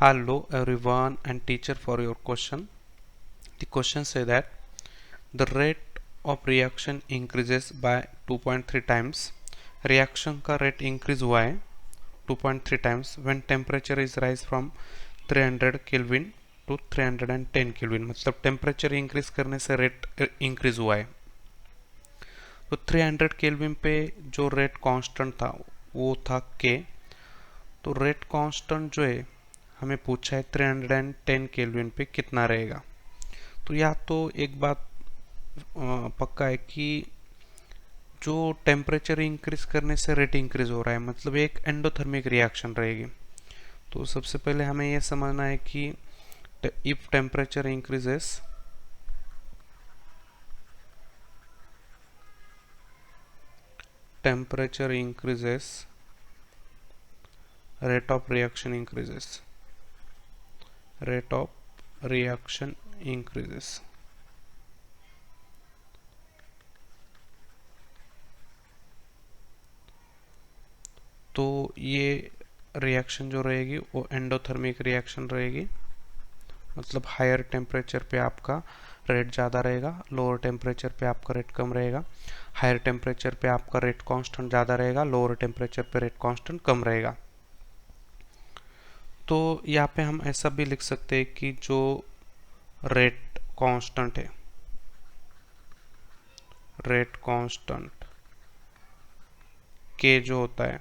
Hello everyone and teacher for your question. The question say that the rate of reaction increases by 2.3 times. Reaction का rate increase हुआ है 2.3 times when temperature is rise from 300 Kelvin to 310 Kelvin. मतलब temperature increase करने से rate increase हुआ है. तो 300 kelvin पे जो रेट कांस्टेंट था वो था के. तो रेट कांस्टेंट जो है हमें पूछा है 310 केल्विन पे कितना रहेगा. तो या तो एक बात पक्का है कि जो टेम्परेचर इंक्रीज करने से रेट इंक्रीज हो रहा है मतलब एक एंडोथर्मिक रिएक्शन रहेगी. तो सबसे पहले हमें यह समझना है कि if temperature increases rate of reaction increases. तो ये रिएक्शन जो रहेगी वो एंडोथर्मिक रिएक्शन रहेगी. मतलब हायर टेम्परेचर पे आपका रेट ज़्यादा रहेगा, लोअर टेम्परेचर पे आपका रेट कम रहेगा. हायर टेम्परेचर पे आपका रेट कांस्टेंट ज़्यादा रहेगा, लोअर टेम्परेचर पे रेट कांस्टेंट कम रहेगा. तो यहाँ पे हम ऐसा भी लिख सकते हैं कि जो रेट कांस्टेंट है, रेट कांस्टेंट के जो होता है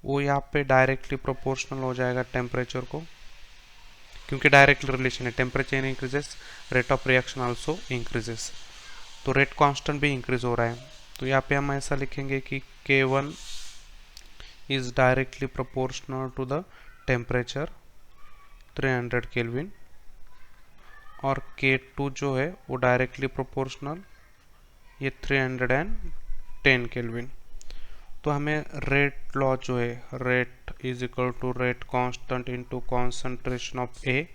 वो यहाँ पे डायरेक्टली प्रोपोर्शनल हो जाएगा टेम्परेचर को, क्योंकि डायरेक्ट रिलेशन है. Temperature increases rate of reaction also increases. तो रेट कांस्टेंट भी इंक्रीज हो रहा है. तो यहाँ पे हम ऐसा लिखेंगे कि K1 is directly proportional to the temperature 300 kelvin और K2 जो है वो डायरेक्टली प्रोपोर्शनल ये 310 केल्विन. तो हमें रेट लॉ जो है rate is equal to rate constant into concentration of A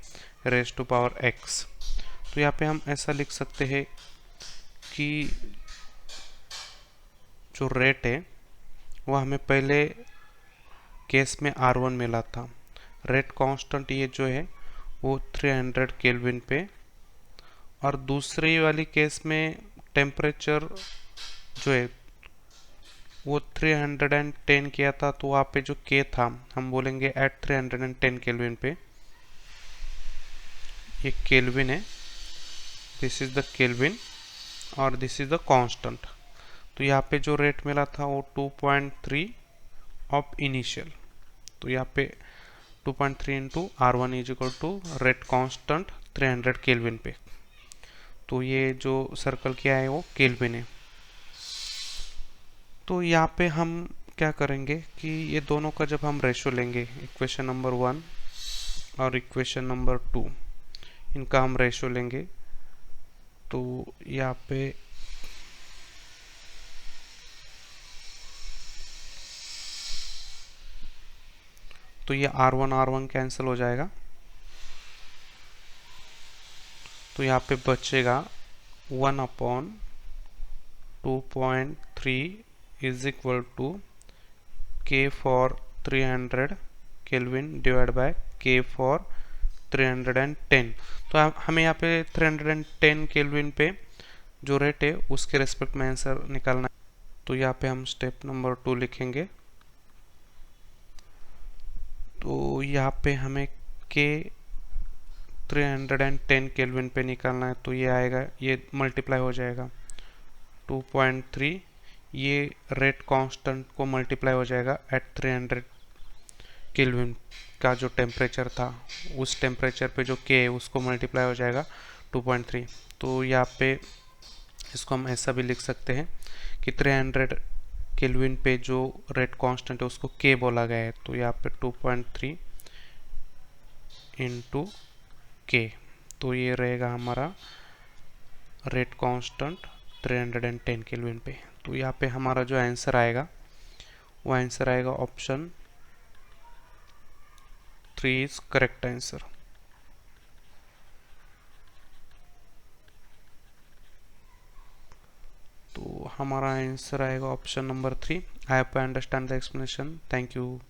raise to power X. तो यहाँ पे हम ऐसा लिख सकते हैं कि जो रेट है वो हमें पहले केस में R1 मिला था. रेट कांस्टेंट ये जो है वो 300 केल्विन पे, और दूसरी वाली केस में टेम्परेचर जो है वो 310 किया था. तो वहाँ पे जो K था हम बोलेंगे एट 310 केल्विन पे, ये केल्विन है, दिस इज द केल्विन और दिस इज द कांस्टेंट. तो यहाँ पे जो रेट मिला था वो 2.3 ऑफ इनिशियल. तो यहाँ पे 2.3 into R1 is equal to rate constant 300 kelvin पे. तो ये जो सर्कल किया है वो केल्विन है. तो यहाँ पे हम क्या करेंगे कि ये दोनों का जब हम रेशो लेंगे, इक्वेशन नंबर 1 और इक्वेशन नंबर 2, इनका हम रेशो लेंगे. तो यहाँ पे तो ये R1 कैंसिल हो जाएगा. तो यहाँ पे बचेगा 1/2.3 is equal to K for 300 kelvin divide by K for 310. तो हमें यहाँ पे 310 केल्विन पे जो रेट है उसके रेस्पेक्ट में आंसर निकालना है. तो यहाँ पे हम स्टेप नंबर 2 लिखेंगे. तो यहाँ पे हमें K 310 केल्विन पे निकालना है. तो ये आएगा, ये मल्टीप्लाई हो जाएगा 2.3, ये रेट कांस्टेंट को मल्टीप्लाई हो जाएगा एट 300 केल्विन का जो टेम्परेचर था उस टेम्परेचर पे जो K है उसको मल्टीप्लाई हो जाएगा 2.3. तो यहाँ पे इसको हम ऐसा भी लिख सकते हैं कि 300 केल्विन पे जो रेट कांस्टेंट है उसको K बोला गया है. तो यहाँ पे 2.3 इंटू K. तो ये रहेगा हमारा रेट कांस्टेंट 310 केल्विन पे. तो यहाँ पे हमारा जो आंसर आएगा वो आंसर आएगा ऑप्शन 3 इज करेक्ट आंसर. तो हमारा आंसर आएगा option number 3. I hope I understand the explanation. Thank you.